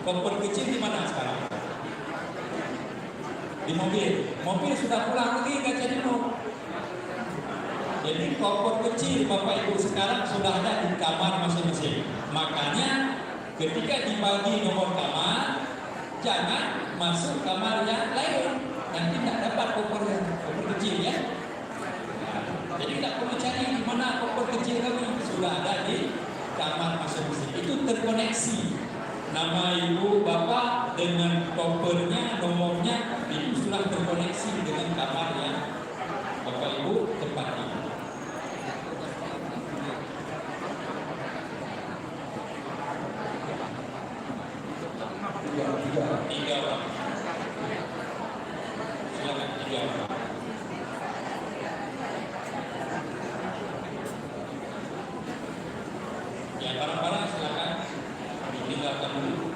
Kompor kecil di mana sekarang? Di mobil. Mobil sudah pulang lagi nggak jadi mau. Jadi kompor kecil Bapak Ibu sekarang sudah ada di kamar masing-masing. Makanya ketika dibagi nomor kamar, jangan masuk kamar yang lain. Nanti tidak dapat kompor kecil ya. Jadi tidak perlu cari di mana kompor kecil kami, sudah ada di kamar masing-masing. Itu terkoneksi. Nama ibu bapak dengan kompornya, nomornya itu sudah terkoneksi dengan kamarnya bapak ibu tempatnya. Tiga orang. Silakan 3 orang. Ya barang-barang silakan ditinggalkan dulu.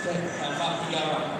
Tambah 3 orang.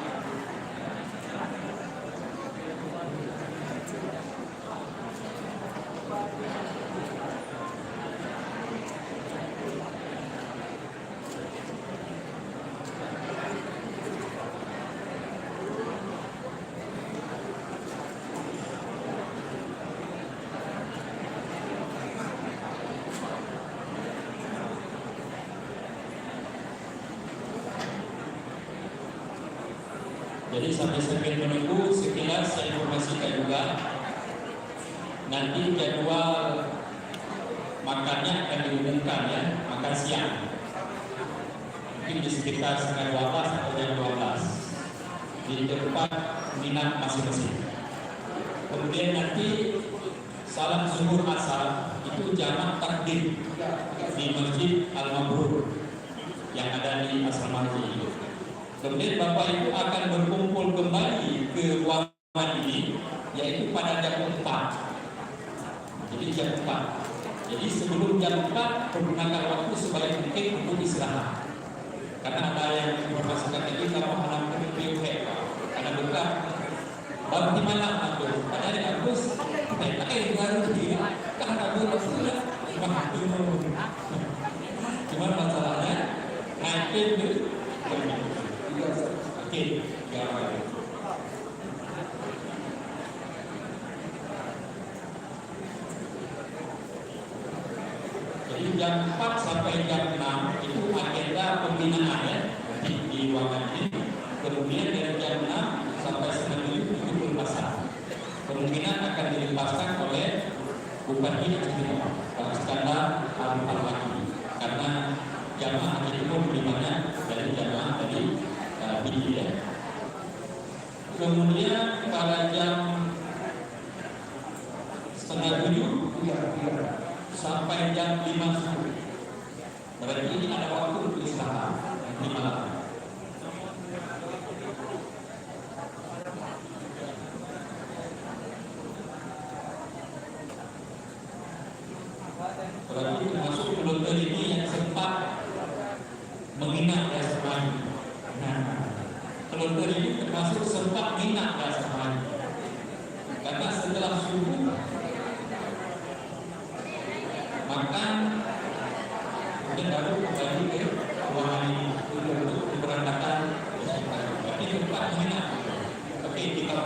Jadi sambil menunggu, sekilas saya informasikan juga nanti jadwal makannya akan diumumkan ya, makan siang mungkin di sekitar setengah 12 atau jam 12 di tempat minat masing-masing. Kemudian nanti salam zuhur asar itu jamak takdim di Masjid Al-Mabrur yang ada di Asrama Haji. Kemudian Bapak Ibu akan berkumpul kembali ke ruangan ini, yaitu pada jam 4. Jadi jam 4. Jadi sebelum jam 4 pergunakan waktu sebaik mungkin untuk istirahat. Karena ada yang informasikan tadi kalau anak PPP karena buka baru di mana aku? Pada hari Agus, baru dia karena baru sudah cuma masalahnya naik itu. Oke, gambar. Jadi jam 4 sampai jam 6 itu agenda pembinaan ya di ruangan ini. Kemudian dari jam 6 sampai setengah 7 itu pelepasan. Kemungkinan akan dilepaskan oleh Bupati Pak Iskandar Al-Farhadi karena jamaah haji umum di mana dari jamaah tadi tinggi ya. Kemudian pada jam setengah 7 sampai jam 5 subuh. Berarti ini ada waktu untuk istirahat di malam. Berarti termasuk kloter ini yang sempat menginap di asrama. Nah, kloter ini termasuk sempat menginap di asrama. Karena setelah subuh makan kemudian baru kembali ke ruangan ini untuk memberangkatkan berarti tempat menginap. Oke, kita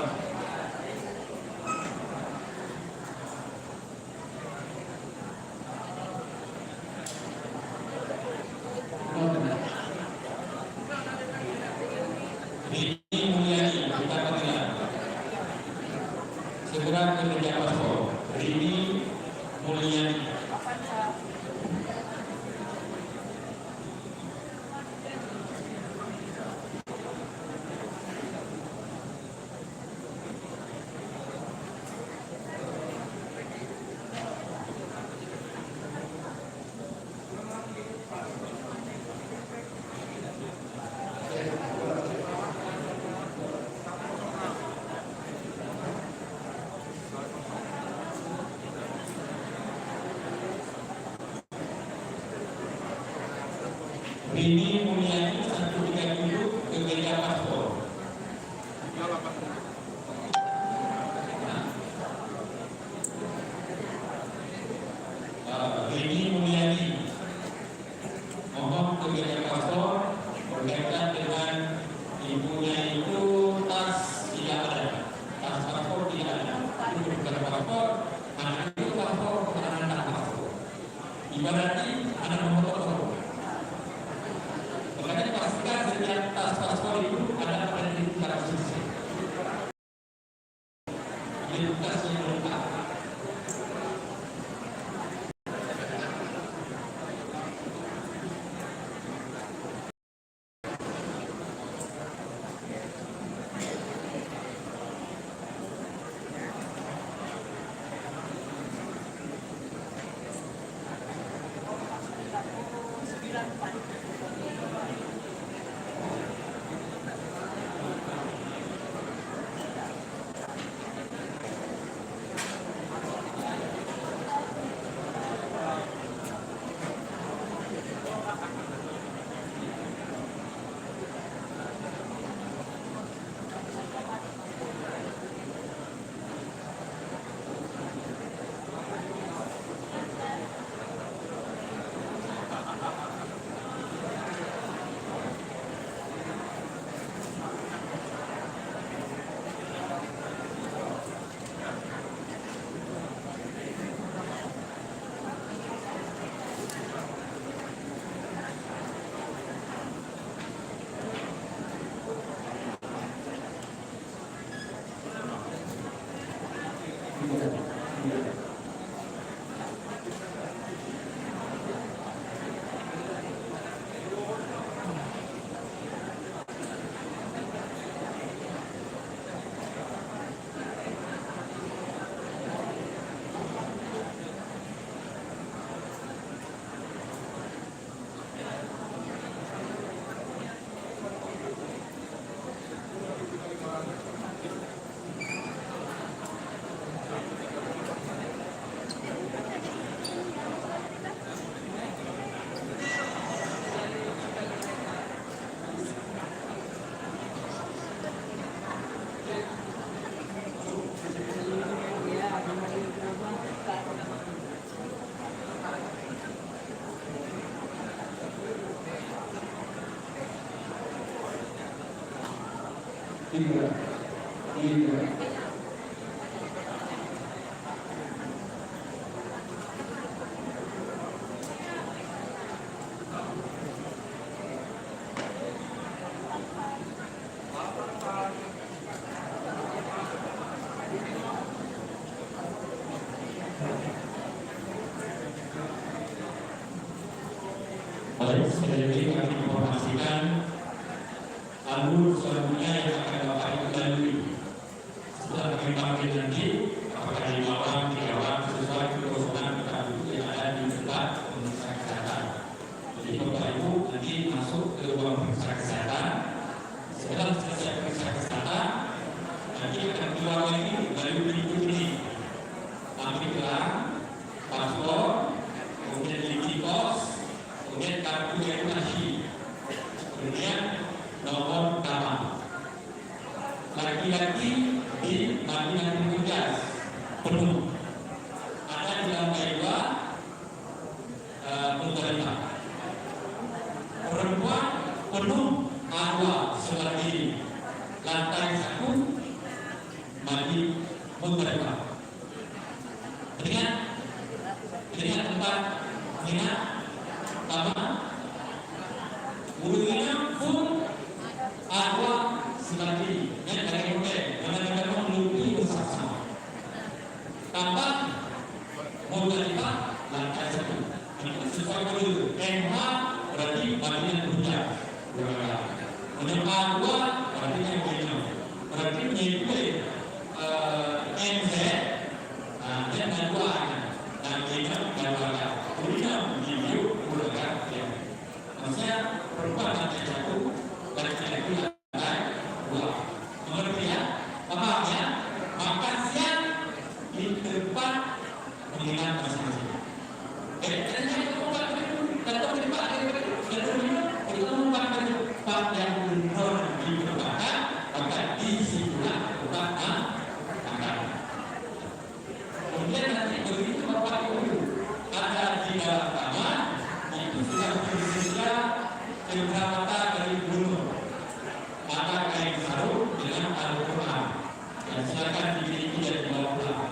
ini Mulyani kita panggilan segera ke meja paspor. Ini Mulyani. Ini Mulyani 137 ke meja paspor. Ini Mulyani mohon ke meja paspor berkaitan dengan ibunya itu tas tidak ada, tas paspor tidak ada. Itu bukan paspor, anak itu paspor bukan anak paspor. Ibaratnya anak nomor paspor. Makanya pastikan setiap tas paspor itu ada karakteristik. Identitas yang lengkap. Baik, sekali lagi kami informasikan alur selanjutnya yang akan Bapak Ibu lalui setelah kami panggil nanti, apakah 5 orang, 3 orang sesuai kekosongan tempat duduk yang ada di tempat pemeriksaan kesehatan. Jadi Bapak Ibu nanti masuk ke ruang pemeriksaan kesehatan. Setelah selesai pemeriksaan kesehatan, nanti akan keluar lagi melalui pintu ini. Ambil gelang, paspor, kemudian link kos, kemudian kartu identifikasi, kemudian nomor nama. Laki-laki di Madinah Tugas penuh, ada di lantai 2 Muzdalifah. Perempuan penuh Arwa sebelah kiri, lantai 1 Madinah Muzdalifah. Dengan tempat minat sama Wudhunya pun Arwa sebelah kiri, yang dari hotel dengan menuju bersama. Tambah Muzdalifah lantai 1. Ini sesuai dulu. MH berarti Madinah Tugas. Untuk Arwa berarti yang begini. Berarti menjadi MZ. Nah, dia dua. Nah, ini dua. Video menggunakan ya. Maksudnya perempuan lantai 1, laki-laki lantai 2. Mengerti ya? Paham ya? Makan siang di tempat penginapan masing-masing. Dan saya tempat itu, datang ke tempat itu tempat yang benar diperlukan, maka disitulah tempat makan. Kemudian nanti begitu Bapak Ibu ada di dalam kamar, itu sudah tersedia kacamata dari gunung, maka kain sarung dengan Al-Quran. Dan silakan dimiliki dan dibawa pulang.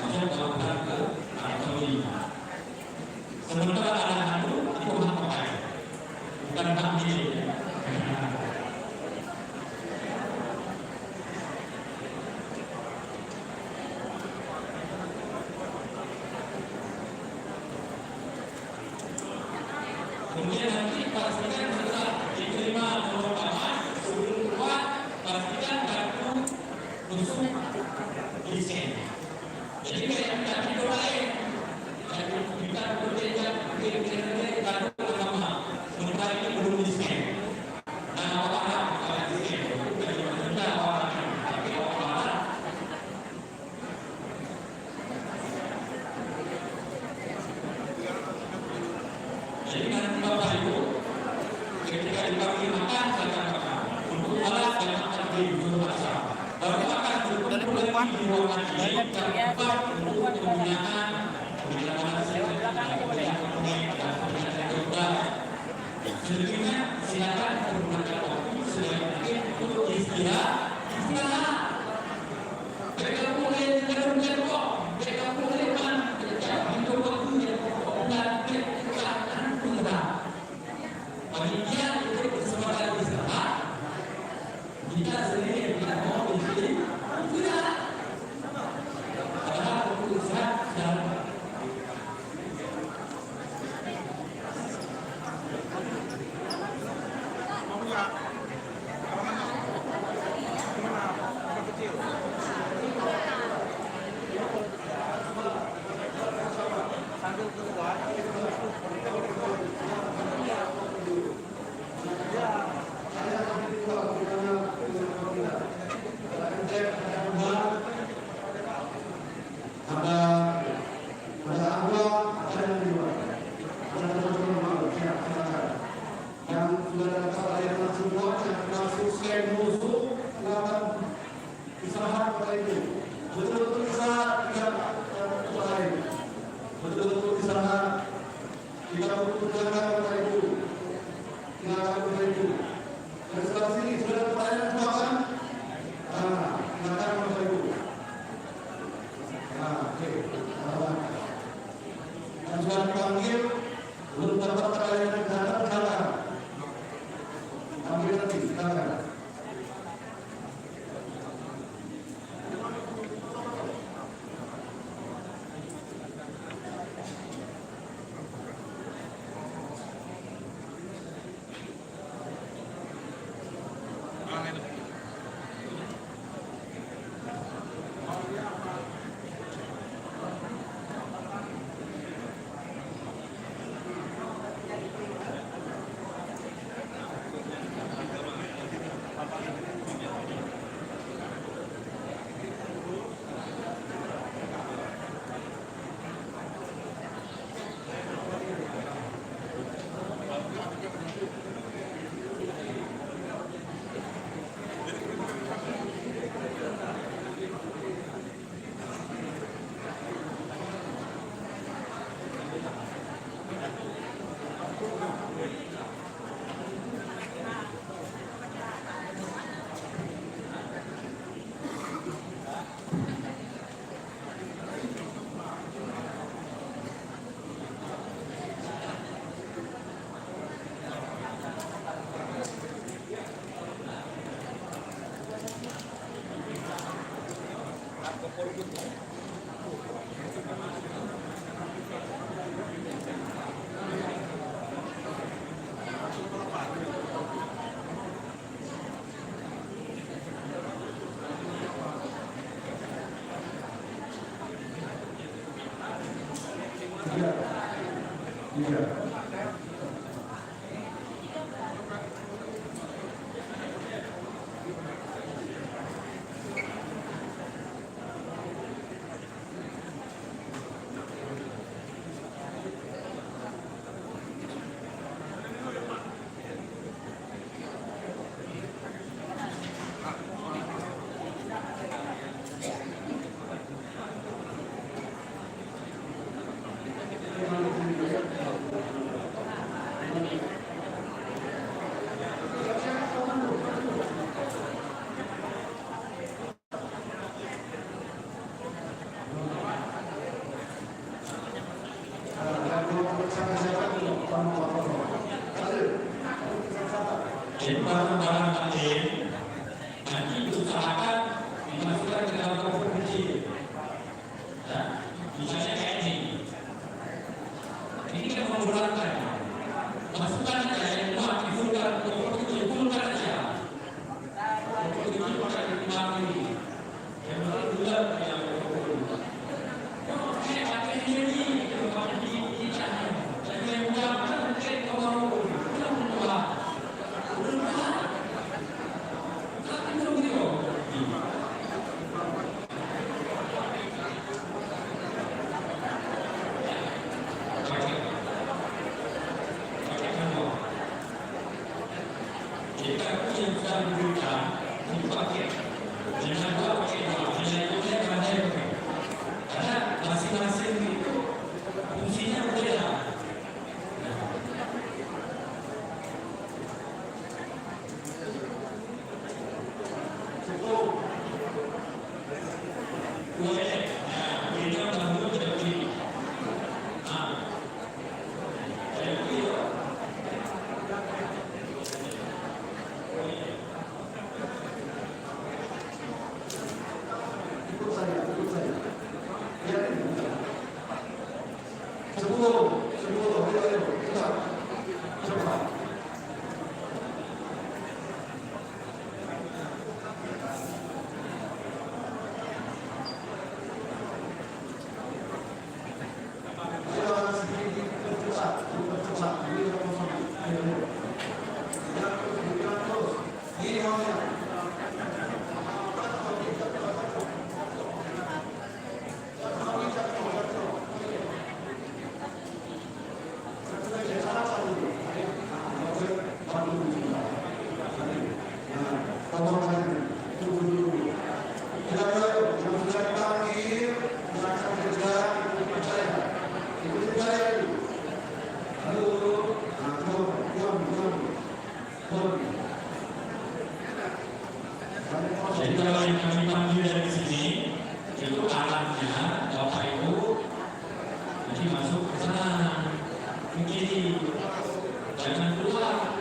Maksudnya bawa pulang ke Arab-Saudi. Sementara ada hantu itu hak pakai, bukan hak milik. Kemudian nanti pastikan setelah diterima nomor kamar, sebelum keluar pastikan kartu khusus desain. Jadi kayak kita tidur lain, kita berbeda kartu nama, sementara ini belum desain. Nah, orang kalau desain, kita orang tapi orang. Jadi nanti Bapak Ibu ketika dipanggil makan, silakan makan. Untuk alat dan makan di ujung masa. Baru makan berkumpul lagi di ruangan ini dan tempat untuk pembinaan selebihnya silakan menggunakan waktu sebaik mungkin untuk istirahat. Mereka boleh mengerjakan kok, mereka boleh untuk waktu yang panitia itu kesempatan istirahat. Kita sendiri tidak mau istirahat, tidak. Padahal untuk istirahat dan betul-betul istirahat. Kita butuh tenaga Bapak Ibu. Tenaga Bapak Ibu. Dan setelah sini sudah pertanyaan semua kan? Jadi barang-barang lain nanti diusahakan dimasukkan ke dalam koper kecil. Ya, misalnya kayak ini. Ini kan memberatkan. Masukkan aja yang muat difulkan koper kecil, fulkan aja. Koper kecil pakai dimari. Yang berat bulat yang koper kecil. Oh, saya pakai ini, pakai di sana. Jadi yang muat kan mungkin kau mau belum muat. Jadi kalau yang kami panggil dari sini itu arahnya Bapak Ibu nanti masuk ke sana ke kiri, jangan keluar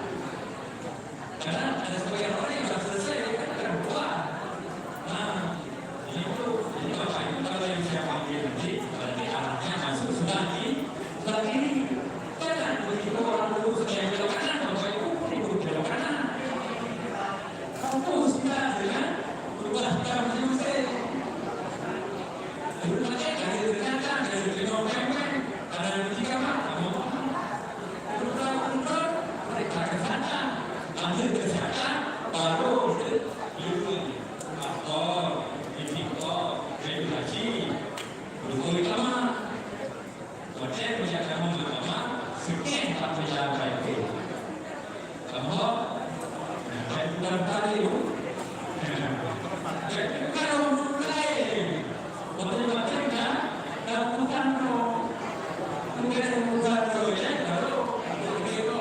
karena ada sebagian orang yang sudah selesai kan akan keluar. Nah ini Bapak Ibu kalau yang saya panggil nanti berarti arahnya masuk sudah di sebelah kiri, jangan begitu orang dulu sudah belok kanan Bapak Ibu pun ikut belok kanan. Kamu sudah dengan berubah sekarang masing-masing. Dulu saja dari ternyata dari November ada tiga kamu berubah mereka ke sana ambil kesehatan baru itu faktor risiko regulasi berikut utama wajib menjaga mama sekian tak menjaga itu kamu dan tadi itu kalau mulai betul-betulnya kalau bukan mungkin bukan ya kalau begitu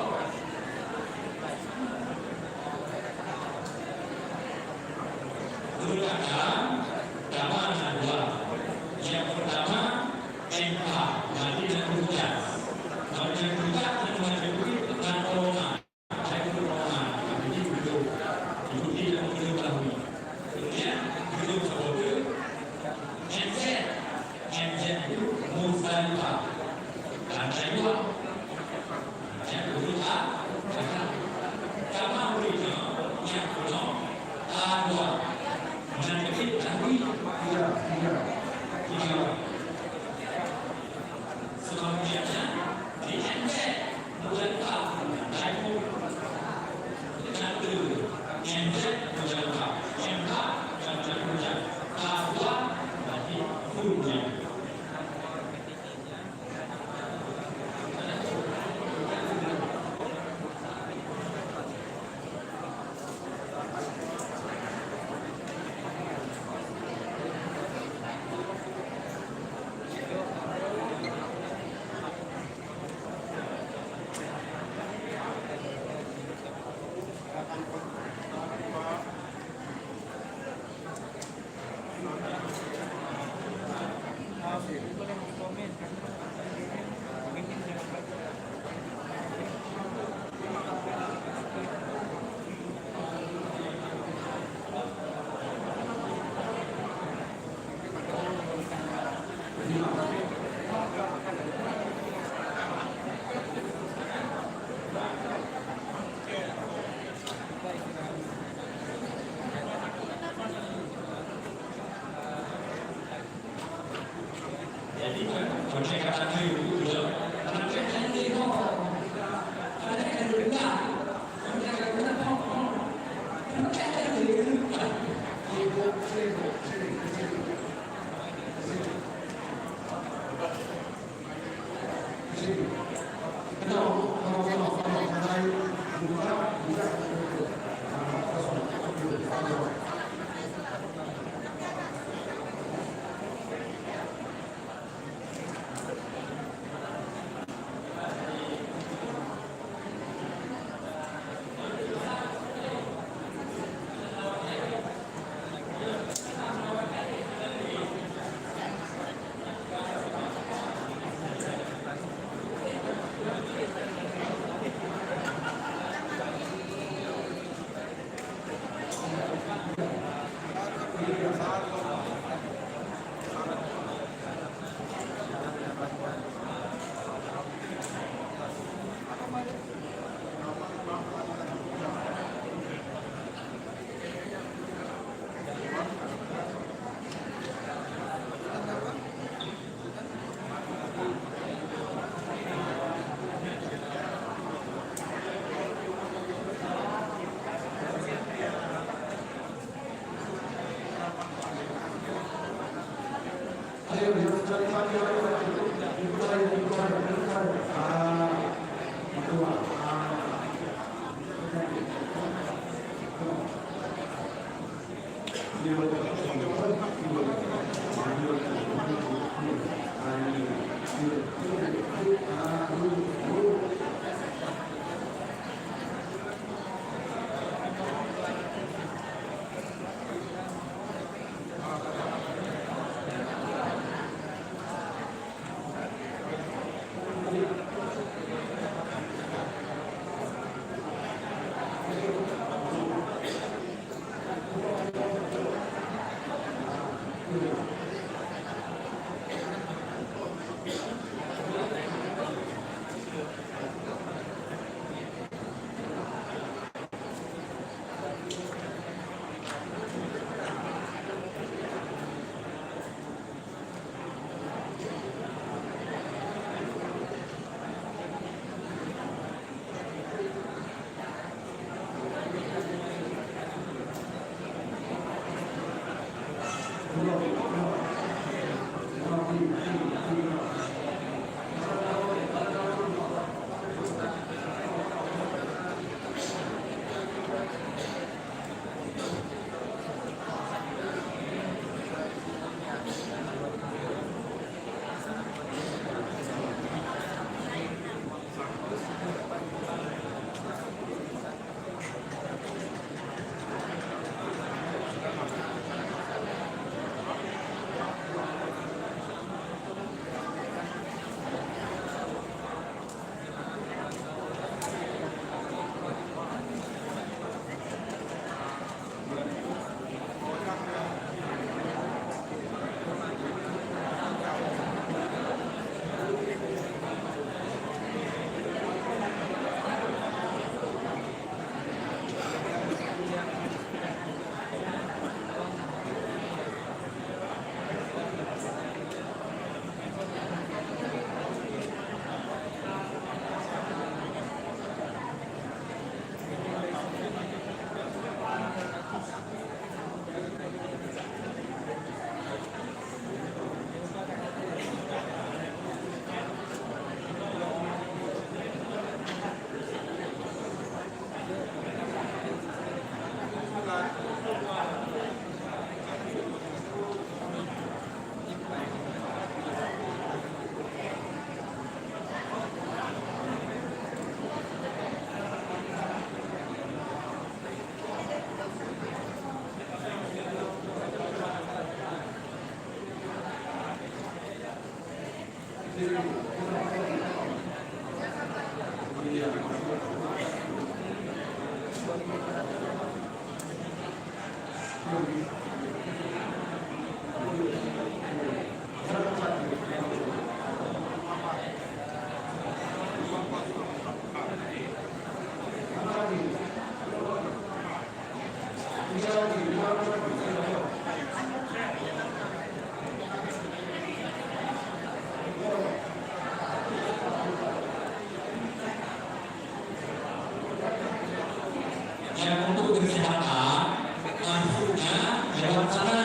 yang untuk kesehatan masuknya lewat sana.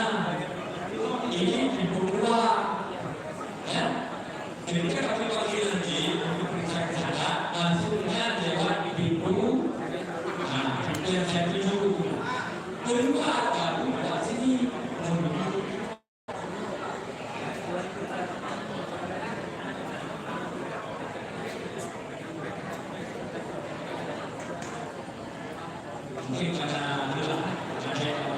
Ini pintu keluar. Ya, ketika kami bagi nanti untuk periksa kesehatan masuknya lewat pintu. Nah, pintu yang saya tuju. Keluar baru lewat sini. Mungkin karena adalah ada yang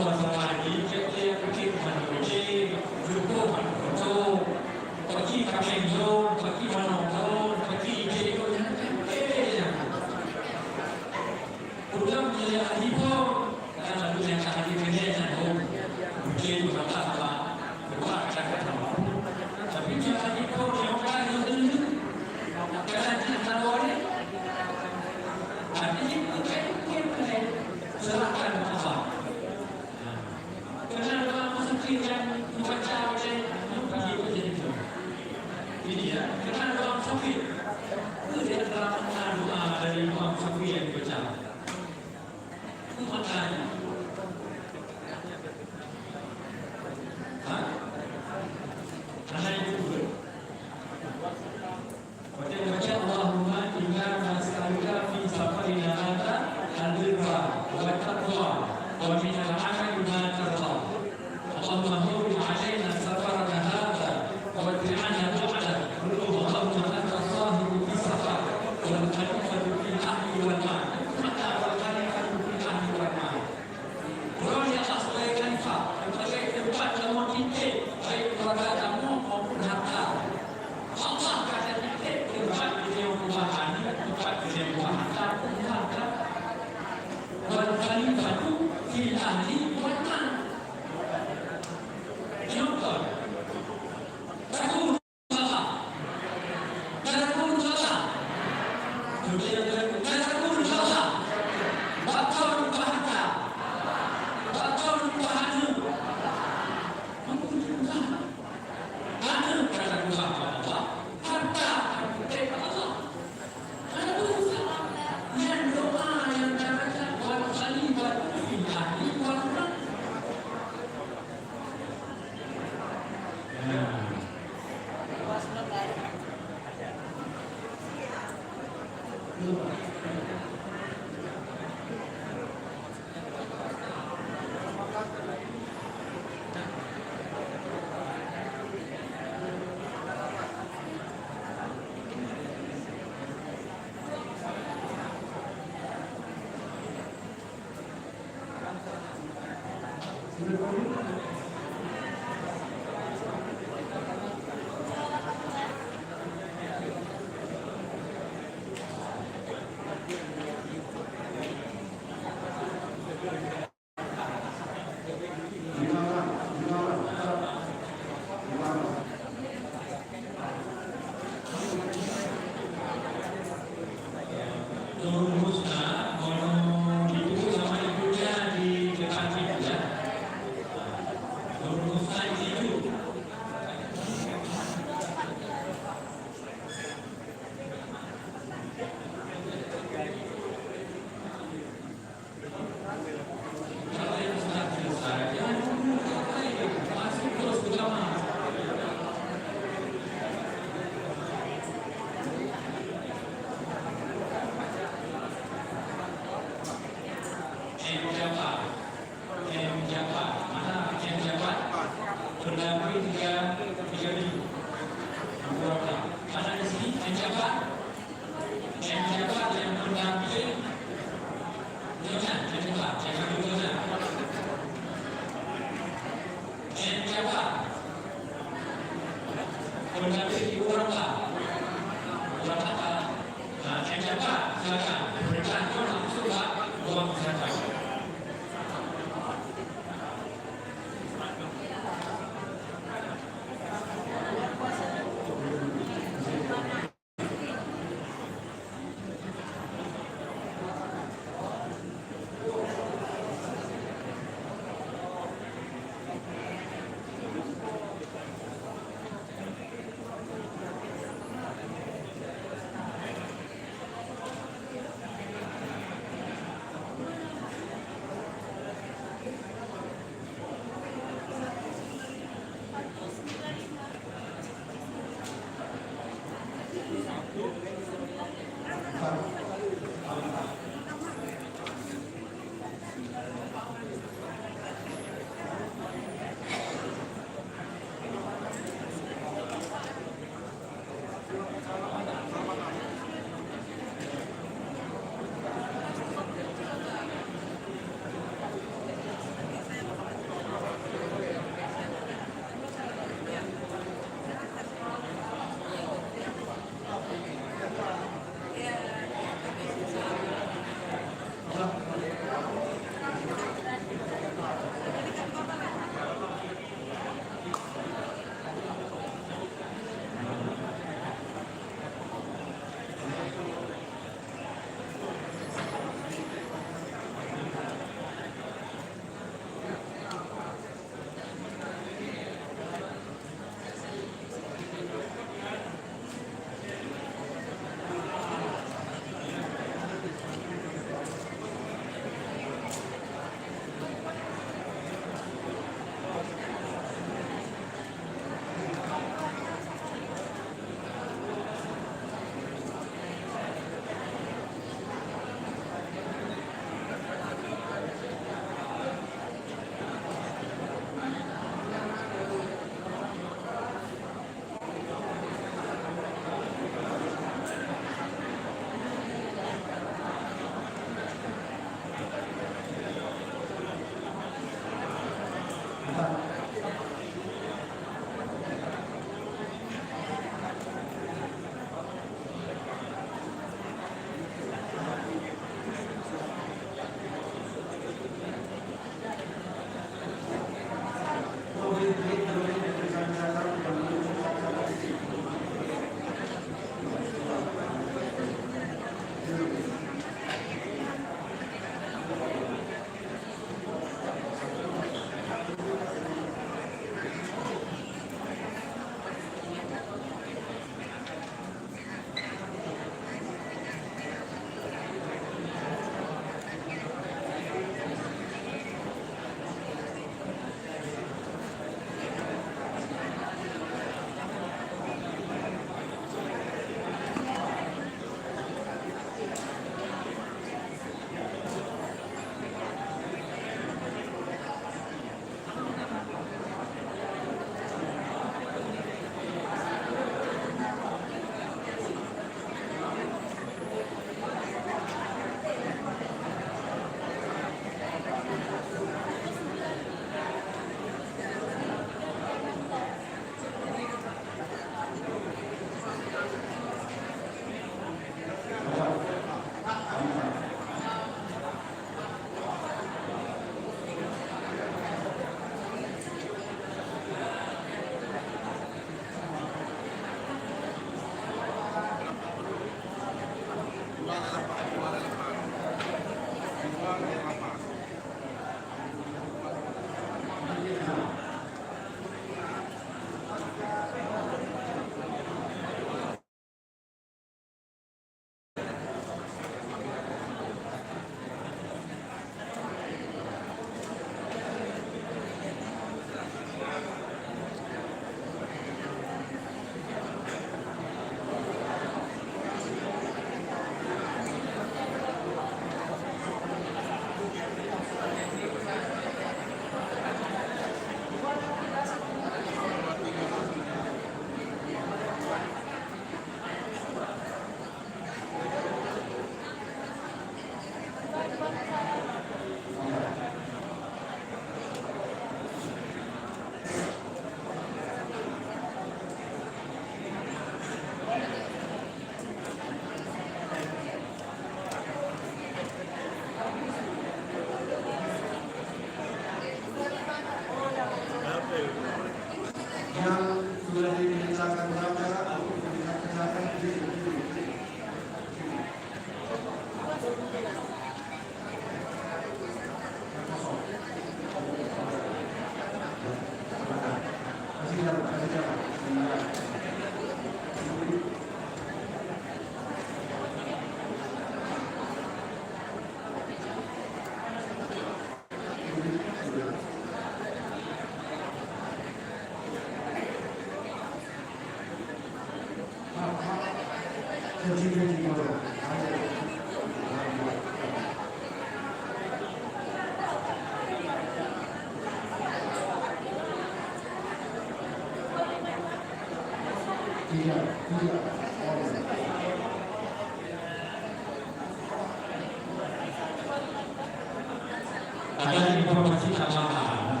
Ada informasi tambahan,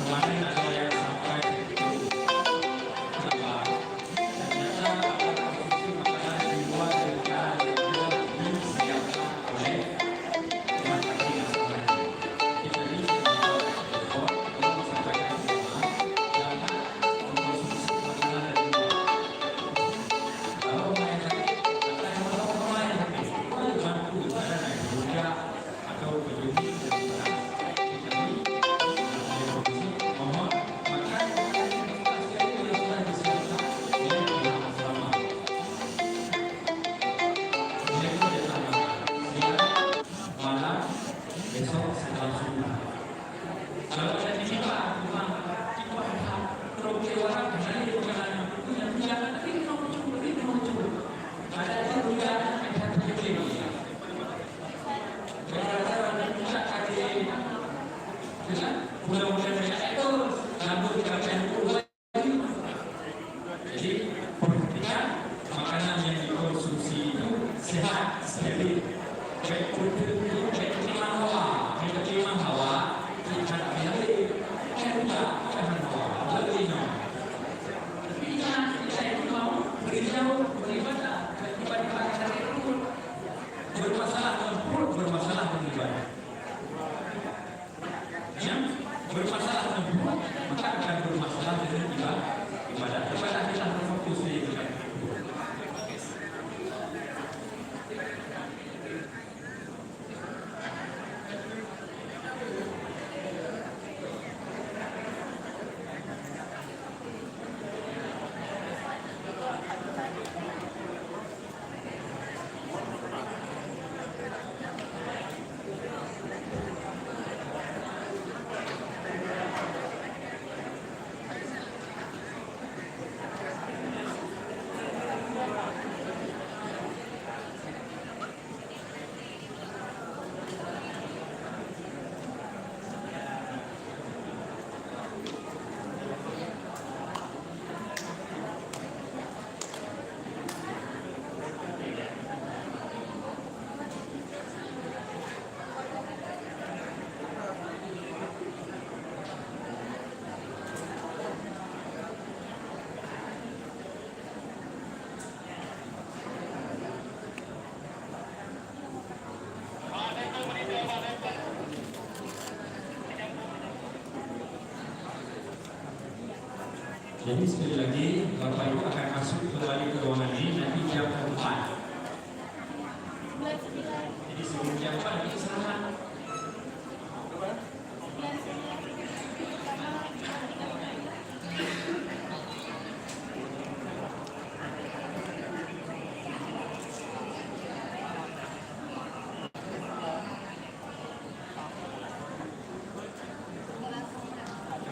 kemarin ada yang sampai bahwa ternyata konsumsi makanan di luar negara disiapkan oleh rumah sakit nasional. Jadi belum sampaikan semua jangan mengkonsumsi makanan dari luar. Kalau rumah sakit akan menolong rumah sakit, bantu ada naik juga atau penyuntik. Jadi perhatikan makanan yang dikonsumsi itu sehat, steril, baik terima hawa, ikan biari, juga bahan hawa, lebih tapi jangan kita itu mau berjauh beribadah, ibadah itu bermasalah dengan perut, bermasalah dengan ibadah. Yang bermasalah dengan perut, maka akan bermasalah dengan ibadah. Ibadah kita terfokus di ibadah. Jadi sekali lagi Bapak Ibu akan masuk kembali ke ruangan ini nanti jam 4. Jadi sebelum jam 4 ini